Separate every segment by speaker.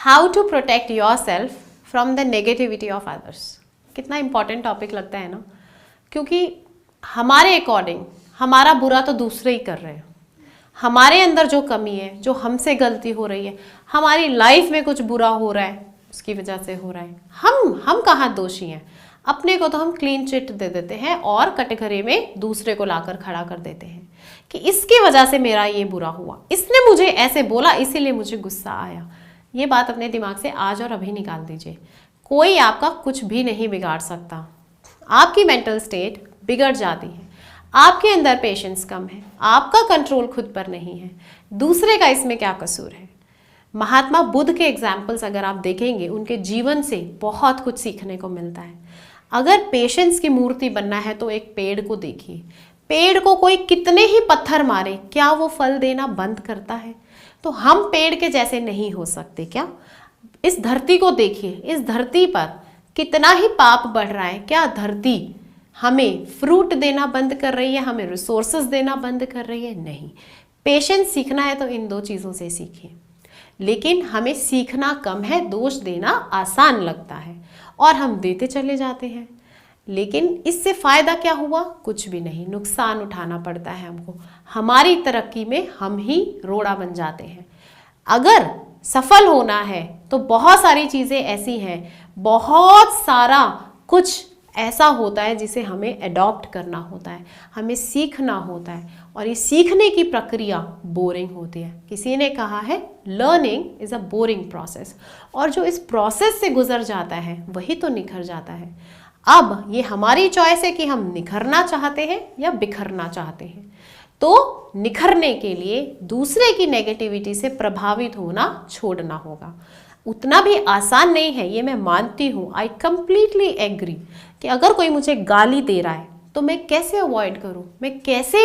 Speaker 1: How to protect yourself from the negativity of others. कितना important topic लगता है ना, क्योंकि हमारे अकॉर्डिंग हमारा बुरा तो दूसरे ही कर रहे हैं। हमारे अंदर जो कमी है, जो हमसे गलती हो रही है, हमारी लाइफ में कुछ बुरा हो रहा है, उसकी वजह से हो रहा है। हम कहाँ दोषी हैं? अपने को तो हम क्लीन चिट दे देते हैं और कटघरे में दूसरे को लाकर खड़ा कर देते हैं कि इसकी वजह से मेरा ये बुरा हुआ, इसने मुझे ऐसे बोला इसीलिए मुझे गुस्सा आया। ये बात अपने दिमाग से आज और अभी निकाल दीजिए। कोई आपका कुछ भी नहीं बिगाड़ सकता। आपकी मेंटल स्टेट बिगड़ जाती है, आपके अंदर पेशेंस कम है, आपका कंट्रोल खुद पर नहीं है, दूसरे का इसमें क्या कसूर है? महात्मा बुद्ध के एग्जाम्पल्स अगर आप देखेंगे, उनके जीवन से बहुत कुछ सीखने को मिलता है। अगर पेशेंस की मूर्ति बनना है तो एक पेड़ को देखिए। पेड़ को कोई कितने ही पत्थर मारे, क्या वो फल देना बंद करता है? तो हम पेड़ के जैसे नहीं हो सकते क्या? इस धरती को देखिए, इस धरती पर कितना ही पाप बढ़ रहा है। क्या धरती हमें फ्रूट देना बंद कर रही है, हमें रिसोर्सेज देना बंद कर रही है? नहीं। पेशेंस सीखना है तो इन दो चीज़ों से सीखिए। लेकिन हमें सीखना कम है, दोष देना आसान लगता है और हम देते चले जाते हैं। लेकिन इससे फ़ायदा क्या हुआ? कुछ भी नहीं, नुकसान उठाना पड़ता है हमको। हमारी तरक्की में हम ही रोड़ा बन जाते हैं। अगर सफल होना है तो बहुत सारी चीज़ें ऐसी हैं, बहुत सारा कुछ ऐसा होता है जिसे हमें अडॉप्ट करना होता है, हमें सीखना होता है। और ये सीखने की प्रक्रिया बोरिंग होती है। किसी ने कहा है learning is a boring process, और जो इस प्रोसेस से गुजर जाता है वही तो निखर जाता है। अब ये हमारी चॉइस है कि हम निखरना चाहते हैं या बिखरना चाहते हैं। तो निखरने के लिए दूसरे की नेगेटिविटी से प्रभावित होना छोड़ना होगा। उतना भी आसान नहीं है, ये मैं मानती हूँ। आई कंप्लीटली एग्री कि अगर कोई मुझे गाली दे रहा है तो मैं कैसे अवॉइड करूं, मैं कैसे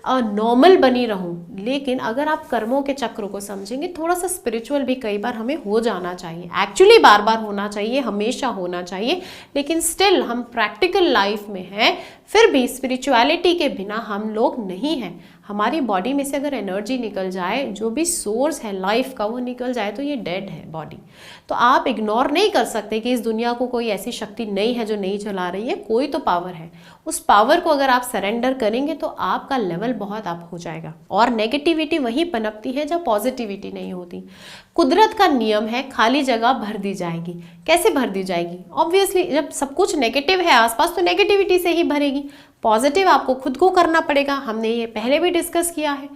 Speaker 1: नॉर्मल बनी रहूं। लेकिन अगर आप कर्मों के चक्रों को समझेंगे, थोड़ा सा स्पिरिचुअल भी कई बार हमें हो जाना चाहिए। एक्चुअली बार बार होना चाहिए, हमेशा होना चाहिए। लेकिन स्टिल हम प्रैक्टिकल लाइफ में हैं, फिर भी स्पिरिचुअलिटी के बिना हम लोग नहीं हैं। हमारी बॉडी में से अगर एनर्जी निकल जाए, जो भी सोर्स है लाइफ का वो निकल जाए, तो ये डेड है बॉडी। तो आप इग्नोर नहीं कर सकते कि इस दुनिया को कोई ऐसी शक्ति नहीं है जो नहीं चला रही है। कोई तो पावर है। उस पावर को अगर आप सरेंडर करेंगे तो आपका लेवल बहुत अप हो जाएगा। और नेगेटिविटी वहीं पनपती है जब पॉजिटिविटी नहीं होती। कुदरत का नियम है, खाली जगह भर दी जाएगी। कैसे भर दी जाएगी? ऑब्वियसली जब सब कुछ नेगेटिव है आसपास तो नेगेटिविटी से ही भरेगी। पॉजिटिव आपको खुद को करना पड़ेगा, हमने ये पहले भी डिस्कस किया है।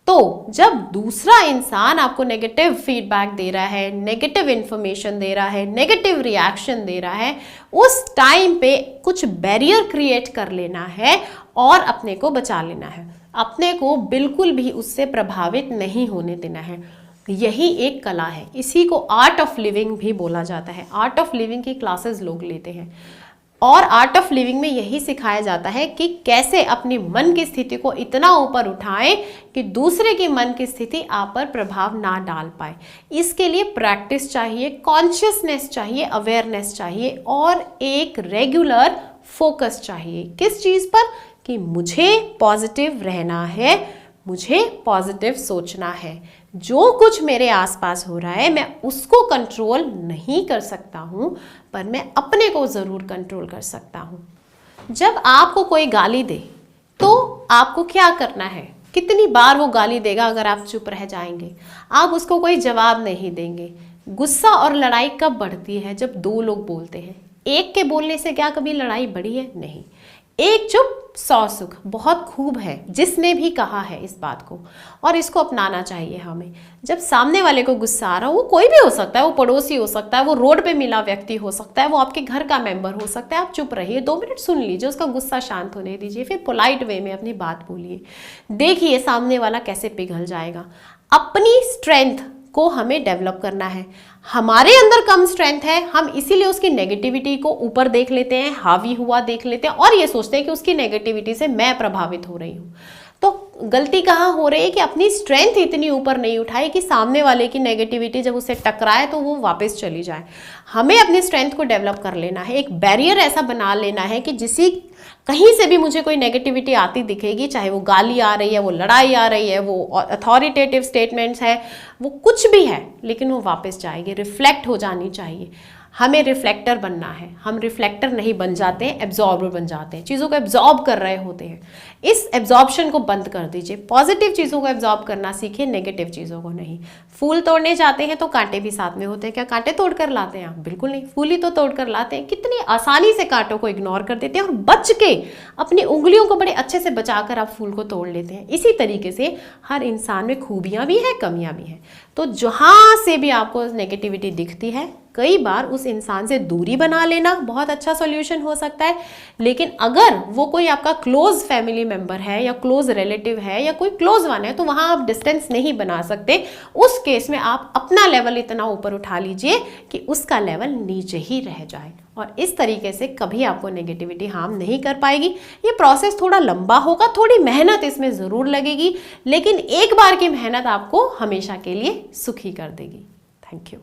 Speaker 1: तो जब दूसरा इंसान आपको नेगेटिव फीडबैक दे रहा है, नेगेटिव इंफॉर्मेशन दे रहा है, नेगेटिव रिएक्शन दे रहा है, उस टाइम पे कुछ बैरियर क्रिएट कर लेना है और अपने को बचा लेना है। अपने को बिल्कुल भी उससे प्रभावित नहीं होने देना है। यही एक कला है। इसी को आर्ट ऑफ लिविंग भी बोला जाता है। आर्ट ऑफ लिविंग की क्लासेस लोग लेते हैं और आर्ट ऑफ लिविंग में यही सिखाया जाता है कि कैसे अपनी मन की स्थिति को इतना ऊपर उठाएं कि दूसरे की मन की स्थिति आप पर प्रभाव ना डाल पाए। इसके लिए प्रैक्टिस चाहिए, कॉन्शियसनेस चाहिए, अवेयरनेस चाहिए और एक रेगुलर फोकस चाहिए। किस चीज़ पर? कि मुझे पॉजिटिव रहना है, मुझे पॉजिटिव सोचना है। जो कुछ मेरे आसपास हो रहा है मैं उसको कंट्रोल नहीं कर सकता हूँ, पर मैं अपने को ज़रूर कंट्रोल कर सकता हूँ। जब आपको कोई गाली दे तो आपको क्या करना है? कितनी बार वो गाली देगा अगर आप चुप रह जाएंगे? आप उसको कोई जवाब नहीं देंगे। गुस्सा और लड़ाई कब बढ़ती है? जब दो लोग बोलते हैं। एक के बोलने से क्या कभी लड़ाई बढ़ी है? नहीं। एक चुप 100 सुख बहुत खूब है जिसने भी कहा है इस बात को, और इसको अपनाना चाहिए हमें। जब सामने वाले को गुस्सा आ रहा हो, वो कोई भी हो सकता है, वो पड़ोसी हो सकता है, वो रोड पे मिला व्यक्ति हो सकता है, वो आपके घर का मेंबर हो सकता है, आप चुप रहिए, 2 मिनट सुन लीजिए, उसका गुस्सा शांत होने दीजिए, फिर पोलाइट वे में अपनी बात बोलिए। देखिए सामने वाला कैसे पिघल जाएगा। अपनी स्ट्रेंथ को हमें डेवलप करना है। हमारे अंदर कम स्ट्रेंथ है, हम इसीलिए उसकी नेगेटिविटी को ऊपर देख लेते हैं, हावी हुआ देख लेते हैं और ये सोचते हैं कि उसकी नेगेटिविटी से मैं प्रभावित हो रही हूँ। तो गलती कहाँ हो रही है कि अपनी स्ट्रेंथ इतनी ऊपर नहीं उठाई कि सामने वाले की नेगेटिविटी जब उससे टकराए तो वो वापस चली जाए। हमें अपनी स्ट्रेंथ को डेवलप कर लेना है, एक बैरियर ऐसा बना लेना है कि जिसी कहीं से भी मुझे कोई नेगेटिविटी आती दिखेगी, चाहे वो गाली आ रही है, वो लड़ाई आ रही है, वो अथॉरिटेटिव स्टेटमेंट्स है, वो कुछ भी है, लेकिन वो वापस जाएगी, रिफ्लेक्ट हो जानी चाहिए। हमें रिफ्लेक्टर बनना है, हम रिफ्लेक्टर नहीं बन जाते हैं, एब्जॉर्बर बन जाते हैं, चीज़ों को एब्जॉर्ब कर रहे होते हैं। इस एब्जॉर्प्शन को बंद कर दीजिए, पॉजिटिव चीज़ों को एब्जॉर्ब करना सीखिए, नेगेटिव चीज़ों को नहीं। फूल तोड़ने जाते हैं तो कांटे भी साथ में होते हैं, क्या कांटे तोड़ कर लाते हैं आप? बिल्कुल नहीं, फूल ही तो तोड़ कर लाते हैं। कितनी आसानी से कांटों को इग्नोर कर देते हैं और बच के अपनी उंगलियों को बड़े अच्छे से बचाकर आप फूल को तोड़ लेते हैं। इसी तरीके से हर इंसान में खूबियाँ भी हैं, कमियाँ भी हैं। तो जहाँ से भी आपको नेगेटिविटी दिखती है, कई बार उस इंसान से दूरी बना लेना बहुत अच्छा सॉल्यूशन हो सकता है। लेकिन अगर वो कोई आपका क्लोज फैमिली मेंबर है या क्लोज रिलेटिव है या कोई क्लोज वन है, तो वहाँ आप डिस्टेंस नहीं बना सकते। उस केस में आप अपना लेवल इतना ऊपर उठा लीजिए कि उसका लेवल नीचे ही रह जाए, और इस तरीके से कभी आपको नेगेटिविटी हार्म नहीं कर पाएगी। ये प्रोसेस थोड़ा लंबा होगा, थोड़ी मेहनत इसमें ज़रूर लगेगी, लेकिन एक बार की मेहनत आपको हमेशा के लिए सुखी कर देगी। Thank you.